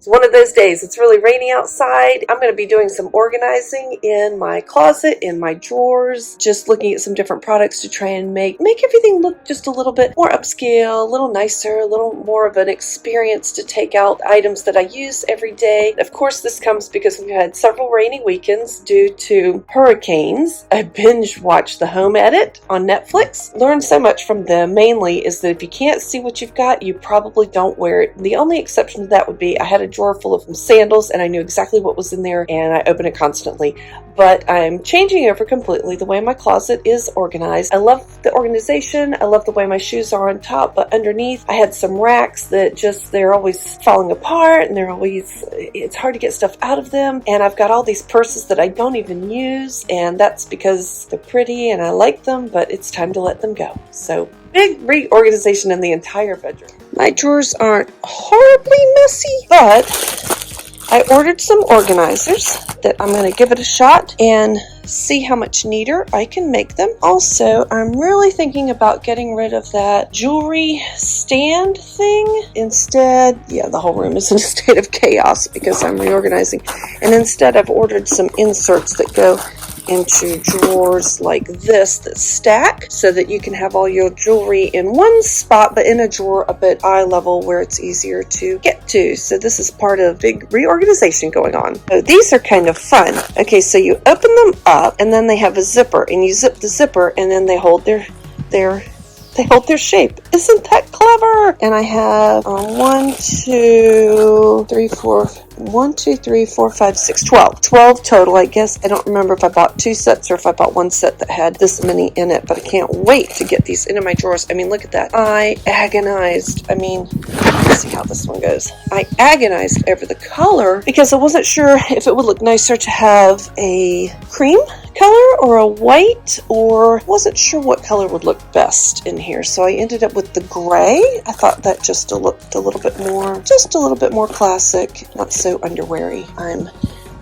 It's one of those days. It's really rainy outside. I'm going to be doing some organizing in my closet, in my drawers, just looking at some different products to try and make everything look just a little bit more upscale, a little nicer, a little more of an experience to take out items that I use every day. Of course, this comes because we've had several rainy weekends due to hurricanes. I binge watched The Home Edit on Netflix. Learned so much from them. Mainly is that if you can't see what you've got, you probably don't wear it. The only exception to that would be I had a drawer full of sandals and I knew exactly what was in there and I open it constantly. But I'm changing over completely the way my closet is organized. I love the organization. I love the way my shoes are on top, but underneath I had some racks that they're always falling apart and it's hard to get stuff out of them. And I've got all these purses that I don't even use, and that's because they're pretty and I like them, but it's time to let them go. So big reorganization in the entire bedroom. My drawers aren't horribly messy, but I ordered some organizers that I'm going to give it a shot and see how much neater I can make them. Also, I'm really thinking about getting rid of that jewelry stand thing. Instead, the whole room is in a state of chaos because I'm reorganizing. And instead, I've ordered some inserts that go into drawers like this that stack so that you can have all your jewelry in one spot but in a drawer up at eye level where it's easier to get to. So this is part of a big reorganization going on. So these are kind of fun. Okay, so you open them up and then they have a zipper and you zip the zipper and then they hold their shape. Isn't that clever? And I have 12 total, I guess. I don't remember if I bought 2 sets or if I bought 1 set that had this many in it, but I can't wait to get these into my drawers. I mean, look at that. I agonized. Let's see how this one goes. I agonized over the color because I wasn't sure if it would look nicer to have a cream color or a white, or wasn't sure what color would look best in here. So I ended up with the gray. I thought that just looked a little bit more classic, not so underweary. I'm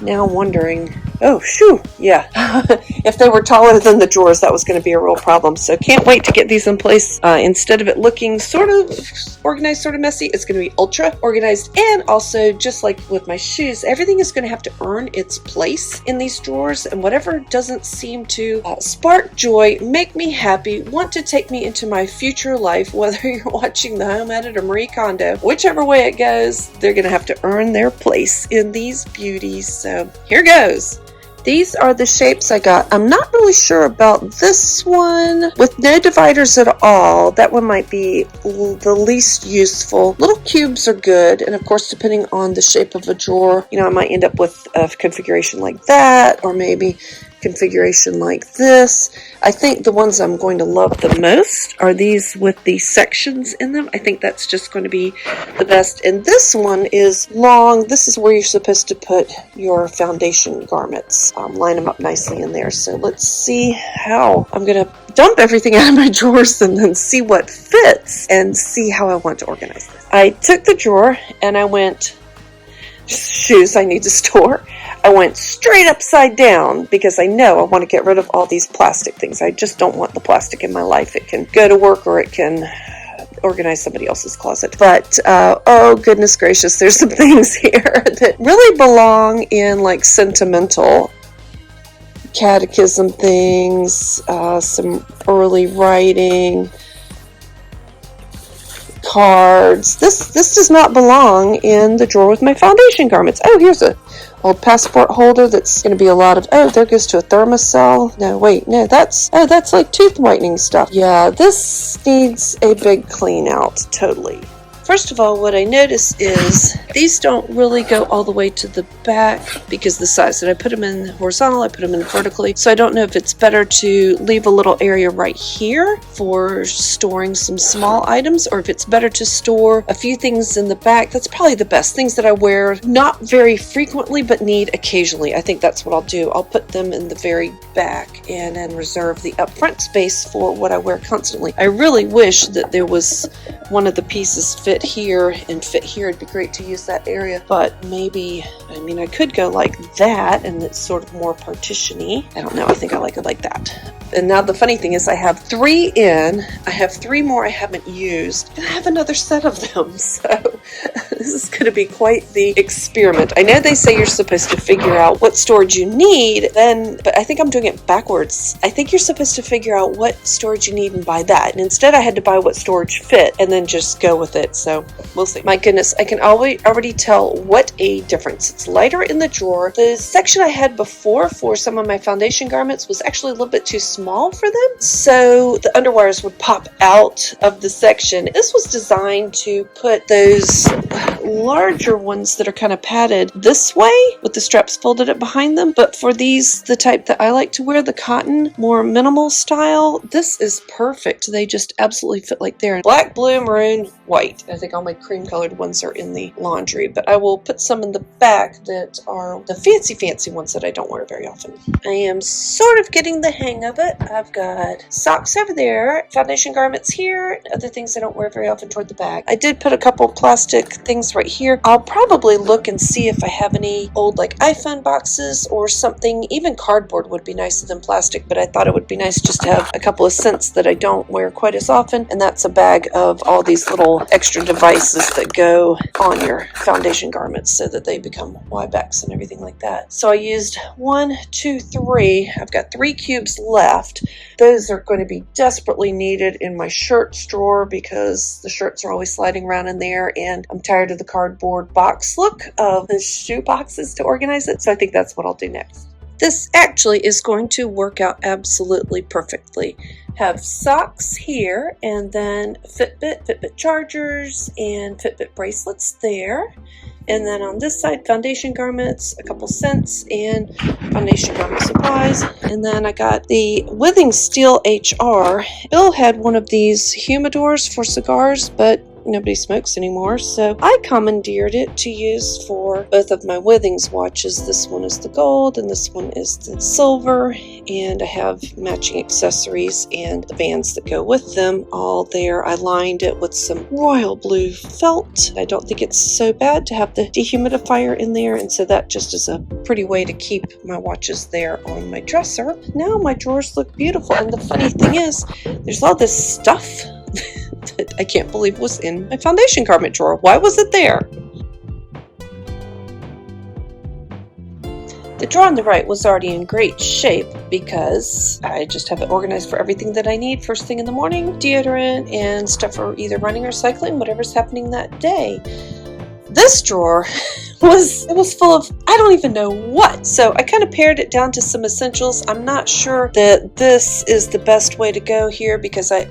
now wondering, if they were taller than the drawers, that was going to be a real problem. So can't wait to get these in place. Instead of it looking sort of organized, sort of messy, it's going to be ultra organized. And also, just like with my shoes, everything is going to have to earn its place in these drawers. And whatever doesn't seem to spark joy, make me happy, want to take me into my future life, whether you're watching The Home Edit or Marie Kondo, whichever way it goes, they're going to have to earn their place in these beauties. So here goes. These are the shapes I got. I'm not really sure about this one with no dividers at all. That one might be the least useful. Little cubes are good, and of course, depending on the shape of a drawer, I might end up with a configuration like that, or maybe configuration like this. I think the ones I'm going to love the most are these with the sections in them. I think that's just going to be the best. And this one is long. This is where you're supposed to put your foundation garments. Line them up nicely in there. So let's see how I'm going to dump everything out of my drawers and then see what fits and see how I want to organize this. I took the drawer and I went, shoes I need to store. I went straight upside down because I know I want to get rid of all these plastic things. I just don't want the plastic in my life. It can go to work or it can organize somebody else's closet. But, oh goodness gracious, there's some things here that really belong in like sentimental catechism things, some early writing, cards. This does not belong in the drawer with my foundation garments. Oh, here's a old passport holder that's going to be a lot of, there goes to a thermocell. No, wait, no, that's like tooth whitening stuff. Yeah, this needs a big clean out, totally. First of all, what I notice is these don't really go all the way to the back because the size that I put them in horizontal, I put them in vertically. So I don't know if it's better to leave a little area right here for storing some small items, or if it's better to store a few things in the back. That's probably the best. Things that I wear not very frequently but need occasionally. I think that's what I'll do. I'll put them in the very back and then reserve the upfront space for what I wear constantly. I really wish that there was one of the pieces fit here and fit here. It'd be great to use that area, but maybe, I could go like that and it's sort of more partition-y. I don't know, I think I like it like that. And now the funny thing is I have 3 in, I have 3 more I haven't used, and I have another set of them. So this is going to be quite the experiment. I know they say you're supposed to figure out what storage you need, but I think I'm doing it backwards. I think you're supposed to figure out what storage you need and buy that. And instead I had to buy what storage fit and then just go with it. So we'll see. My goodness, I can already tell what a difference. It's lighter in the drawer. The section I had before for some of my foundation garments was actually a little bit too small for them. So the underwires would pop out of the section. This was designed to put those larger ones that are kind of padded this way with the straps folded up behind them. But for these, the type that I like to wear, the cotton, more minimal style, this is perfect. They just absolutely fit like they're black, blue, maroon, white. I think all my cream colored ones are in the laundry, but I will put some in the back that are the fancy ones that I don't wear very often. I am sort of getting the hang of it. I've got socks over there, foundation garments here, other things I don't wear very often toward the back. I did put a couple plastic things right here. I'll probably look and see if I have any old like iPhone boxes or something. Even cardboard would be nicer than plastic, but I thought it would be nice just to have a couple of scents that I don't wear quite as often, and that's a bag of all these little extra devices that go on your foundation garments so that they become Y-backs and everything like that. So I used 1, 2, 3. I've got 3 cubes left. Those are going to be desperately needed in my shirts drawer because the shirts are always sliding around in there, and I'm tired of the cardboard box look of the shoe boxes to organize it. So I think that's what I'll do next. This actually is going to work out absolutely perfectly. Have socks here, and then Fitbit chargers, and Fitbit bracelets there. And then on this side, foundation garments, a couple scents, and foundation garment supplies. And then I got the Withings Steel HR. Bill had one of these humidors for cigars, but nobody smokes anymore, so I commandeered it to use for both of my Withings watches. This one is the gold and this one is the silver, and I have matching accessories and the bands that go with them all there. I lined it with some royal blue felt. I don't think it's so bad to have the dehumidifier in there, and so that just is a pretty way to keep my watches there on my dresser. Now my drawers look beautiful, and the funny thing is there's all this stuff that I can't believe was in my foundation garment drawer. Why was it there? The drawer on the right was already in great shape because I just have it organized for everything that I need first thing in the morning, deodorant and stuff for either running or cycling, whatever's happening that day. This drawer was full of I don't even know what. So I kind of pared it down to some essentials. I'm not sure that this is the best way to go here because I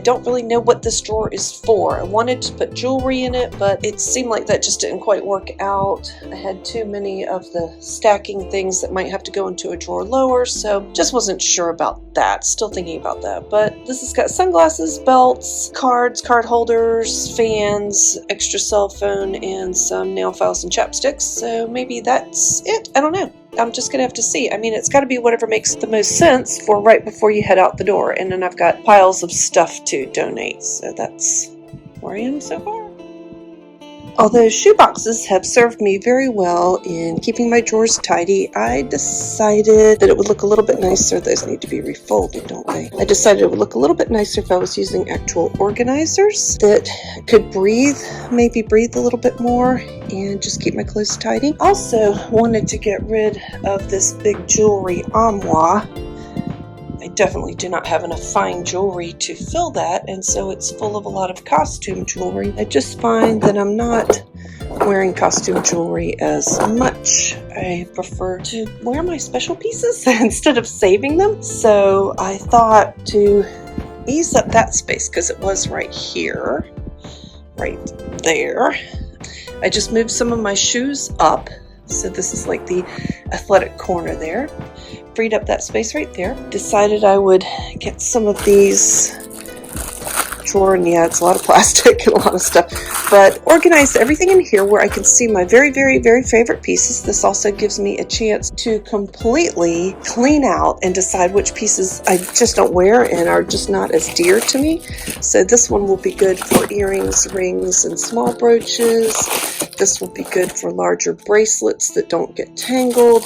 don't really know what this drawer is for. I wanted to put jewelry in it, but it seemed like that just didn't quite work out. I had too many of the stacking things that might have to go into a drawer lower, so just wasn't sure about that. Still thinking about that. But this has got sunglasses, belts, cards, card holders, fans, extra cell phone, and some nail files and chapsticks. So maybe that's it. I don't know. I'm just going to have to see. I mean, it's got to be whatever makes the most sense for right before you head out the door. And then I've got piles of stuff to donate. So that's where I am so far. Although shoe boxes have served me very well in keeping my drawers tidy, I decided that it would look a little bit nicer. Those need to be refolded, don't they? I decided it would look a little bit nicer if I was using actual organizers that could breathe, maybe breathe a little bit more and just keep my clothes tidy. Also wanted to get rid of this big jewelry armoire. I definitely do not have enough fine jewelry to fill that, and so it's full of a lot of costume jewelry. I just find that I'm not wearing costume jewelry as much. I prefer to wear my special pieces instead of saving them. So I thought to ease up that space because it was right here, right there. I just moved some of my shoes up. So this is like the athletic corner there. Freed up that space right there. Decided I would get some of these drawer, and yeah, it's a lot of plastic and a lot of stuff, but organized everything in here where I can see my very, very, very favorite pieces. This also gives me a chance to completely clean out and decide which pieces I just don't wear and are just not as dear to me. So this one will be good for earrings, rings, and small brooches. This will be good for larger bracelets that don't get tangled.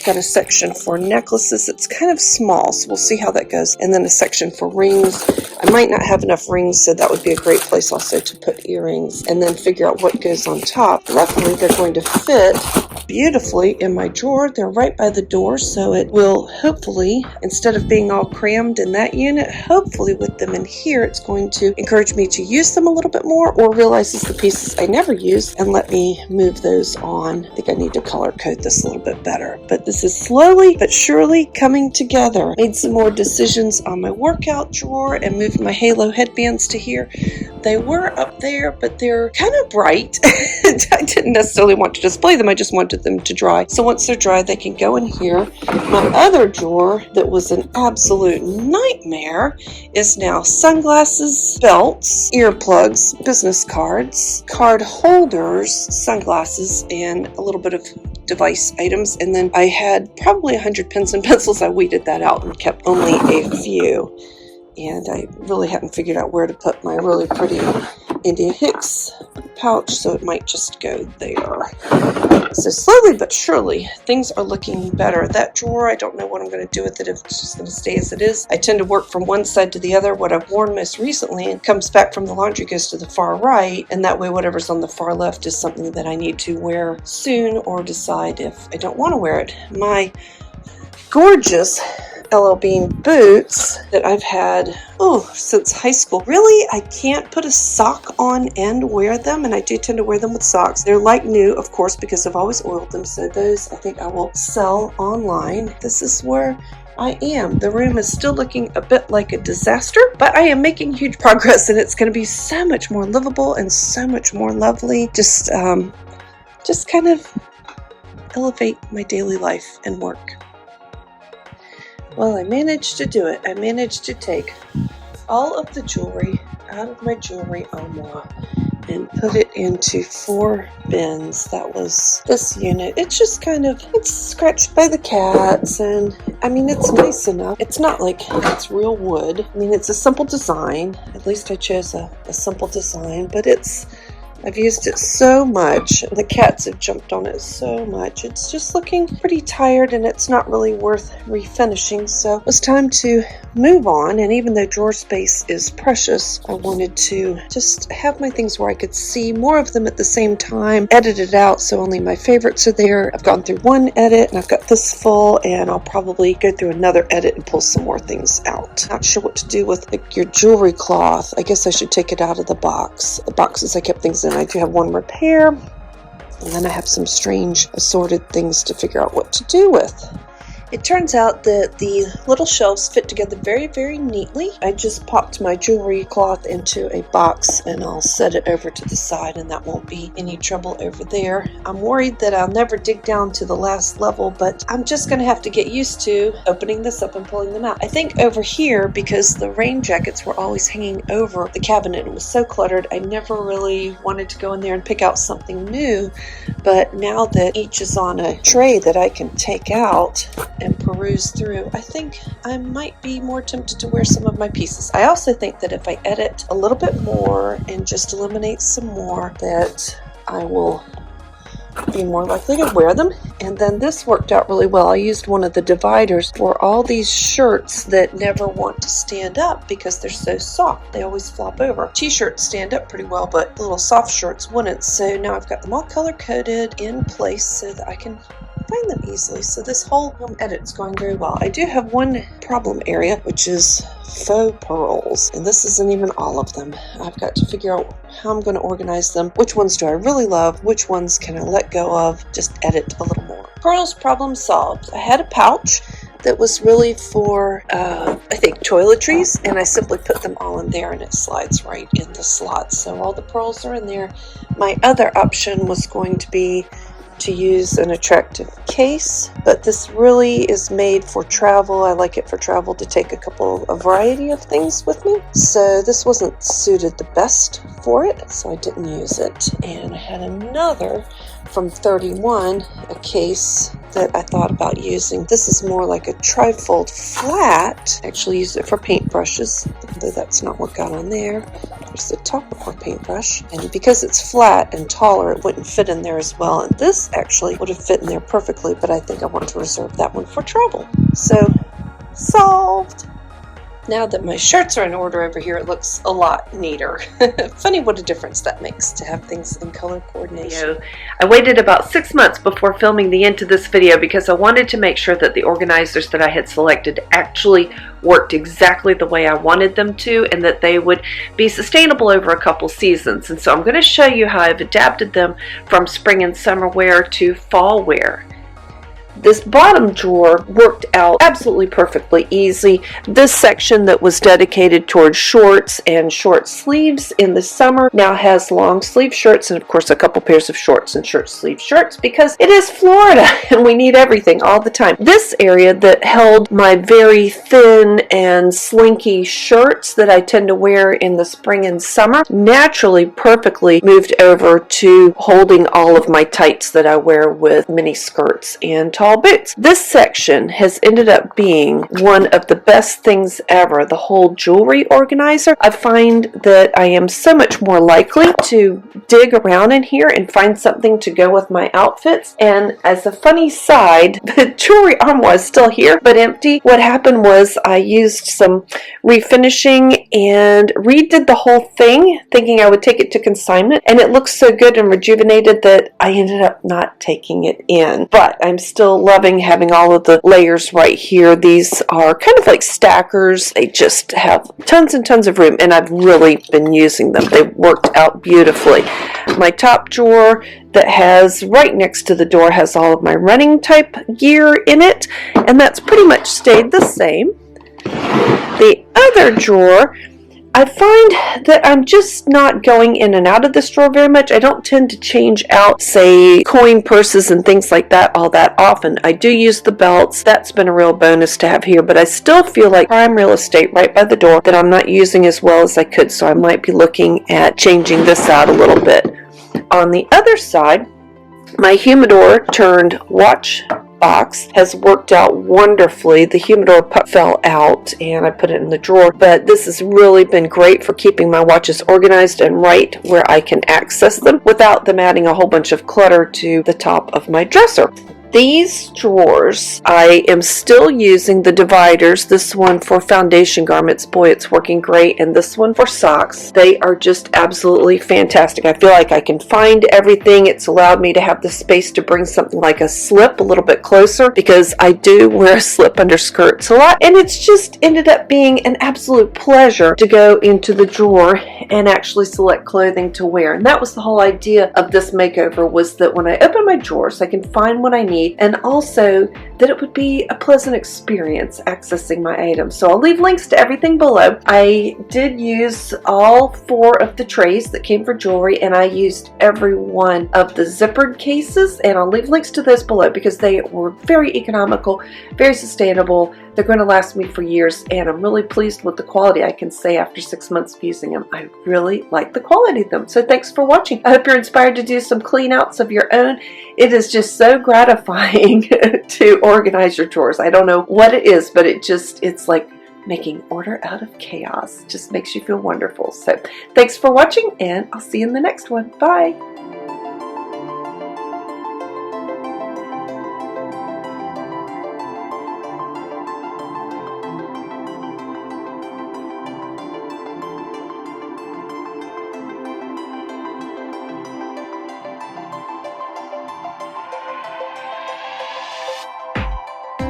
Got a section for necklaces. It's kind of small, so we'll see how that goes. And then a section for rings. I might not have enough rings, so that would be a great place also to put earrings and then figure out what goes on top. Luckily, they're going to fit beautifully in my drawer. They're right by the door, so it will hopefully, instead of being all crammed in that unit, hopefully with them in here, it's going to encourage me to use them a little bit more, or realizes the pieces I never use and let me move those on. I think I need to color code this a little bit better, but this is slowly but surely coming together. Made some more decisions on my workout drawer and moved my halo headbands to here. They were up there, but they're kind of bright. I didn't necessarily want to display them. I just wanted them to dry. So once they're dry, they can go in here. My other drawer that was an absolute nightmare is now sunglasses, belts, earplugs, business cards, card holders, sunglasses, and a little bit of device items. And then I had probably 100 pens and pencils. I weeded that out and kept only a few. And I really hadn't figured out where to put my really pretty India Hicks pouch, so it might just go there. So slowly but surely, things are looking better. That drawer, I don't know what I'm going to do with it, if it's just going to stay as it is. I tend to work from one side to the other. What I've worn most recently and comes back from the laundry goes to the far right, and that way whatever's on the far left is something that I need to wear soon or decide if I don't want to wear it. My gorgeous LL Bean boots that I've had since high school. Really, I can't put a sock on and wear them, and I do tend to wear them with socks. They're like new, of course, because I've always oiled them, so those I think I will sell online. This is where I am. The room is still looking a bit like a disaster, but I am making huge progress, and it's going to be so much more livable and so much more lovely. Just kind of elevate my daily life and work. Well, I managed to do it. I managed to take all of the jewelry out of my jewelry armoire and put it into 4 bins. That was this unit. It's just it's scratched by the cats, and I mean, it's nice enough. It's not like it's real wood. I mean, it's a simple design. At least I chose a simple design, but I've used it so much, and the cats have jumped on it so much. It's just looking pretty tired, and it's not really worth refinishing, so it was time to move on. And even though drawer space is precious, I wanted to just have my things where I could see more of them at the same time, edit it out so only my favorites are there. I've gone through one edit, and I've got this full, and I'll probably go through another edit and pull some more things out. Not sure what to do with your jewelry cloth. I guess I should take it out of the box. The boxes I kept things in. I do have one repair, and then I have some strange assorted things to figure out what to do with. It turns out that the little shelves fit together very, very neatly. I just popped my jewelry cloth into a box, and I'll set it over to the side, and that won't be any trouble over there. I'm worried that I'll never dig down to the last level, but I'm just going to have to get used to opening this up and pulling them out. I think over here, because the rain jackets were always hanging over the cabinet, it was so cluttered, I never really wanted to go in there and pick out something new. But now that each is on a tray that I can take out and peruse through, I think I might be more tempted to wear some of my pieces. I also think that if I edit a little bit more and just eliminate some more, that I will be more likely to wear them. And then this worked out really well. I used one of the dividers for all these shirts that never want to stand up because they're so soft. They always flop over. T-shirts stand up pretty well, but little soft shirts wouldn't. So now I've got them all color-coded in place so that I can find them easily. So this whole home edit is going very well. I do have one problem area, which is faux pearls, and this isn't even all of them. I've got to figure out how I'm going to organize them. Which ones do I really love? Which ones can I let go of? Just edit a little more. Pearls problem solved. I had a pouch that was really for, I think, toiletries, and I simply put them all in there, and it slides right in the slot. So all the pearls are in there. My other option was going to be to use an attractive case, but this really is made for travel. I like it for travel to take a variety of things with me. So this wasn't suited the best for it, so I didn't use it. And I had another from 31, a case that I thought about using. This is more like a trifold flat. I actually used it for paintbrushes, although that's not what got on there. There's the top of our paintbrush, and because it's flat and taller, it wouldn't fit in there as well, and this actually would have fit in there perfectly, but I think I want to reserve that one for travel. So, solved! Now that my shirts are in order over here, it looks a lot neater. Funny what a difference that makes to have things in color coordination. I waited about 6 months before filming the end to this video because I wanted to make sure that the organizers that I had selected actually worked exactly the way I wanted them to, and that they would be sustainable over a couple seasons. And so I'm going to show you how I've adapted them from spring and summer wear to fall wear. This bottom drawer worked out absolutely perfectly easy. This section that was dedicated towards shorts and short sleeves in the summer now has long sleeve shirts, and of course a couple pairs of shorts and short sleeve shirts because it is Florida and we need everything all the time. This area that held my very thin and slinky shirts that I tend to wear in the spring and summer naturally perfectly moved over to holding all of my tights that I wear with mini skirts and tall boots. This section has ended up being one of the best things ever, the whole jewelry organizer. I find that I am so much more likely to dig around in here and find something to go with my outfits. And as a funny side, the jewelry armoire is still here but empty. What happened was I used some refinishing and redid the whole thing thinking I would take it to consignment, and it looks so good and rejuvenated that I ended up not taking it in. But I'm still loving having all of the layers right here. These are kind of like stackers. They just have tons and tons of room, and I've really been using them. They've worked out beautifully. My top drawer that has right next to the door has all of my running type gear in it, and that's pretty much stayed the same. The other drawer, I find that I'm just not going in and out of this drawer very much. I don't tend to change out, say, coin purses and things like that all that often. I do use the belts. That's been a real bonus to have here, but I still feel like prime real estate right by the door that I'm not using as well as I could, so I might be looking at changing this out a little bit. On the other side, my humidor turned watch box has worked out wonderfully. The humidor fell out and I put it in the drawer, but this has really been great for keeping my watches organized and right where I can access them without them adding a whole bunch of clutter to the top of my dresser. These drawers, I am still using the dividers, this one for foundation garments, boy it's working great, and this one for socks. They are just absolutely fantastic. I feel like I can find everything. It's allowed me to have the space to bring something like a slip a little bit closer because I do wear a slip under skirts a lot, and it's just ended up being an absolute pleasure to go into the drawer and actually select clothing to wear. And that was the whole idea of this makeover, was that when I open my drawers I can find what I need, and also that it would be a pleasant experience accessing my items. So I'll leave links to everything below. I did use all 4 of the trays that came for jewelry, and I used every one of the zippered cases, and I'll leave links to those below because they were very economical, very sustainable. They're going to last me for years, and I'm really pleased with the quality. I can say after 6 months of using them, I really like the quality of them. So thanks for watching. I hope you're inspired to do some clean outs of your own. It is just so gratifying to organize your drawers. I don't know what it is, but it's like making order out of chaos. It just makes you feel wonderful. So thanks for watching, and I'll see you in the next one. Bye.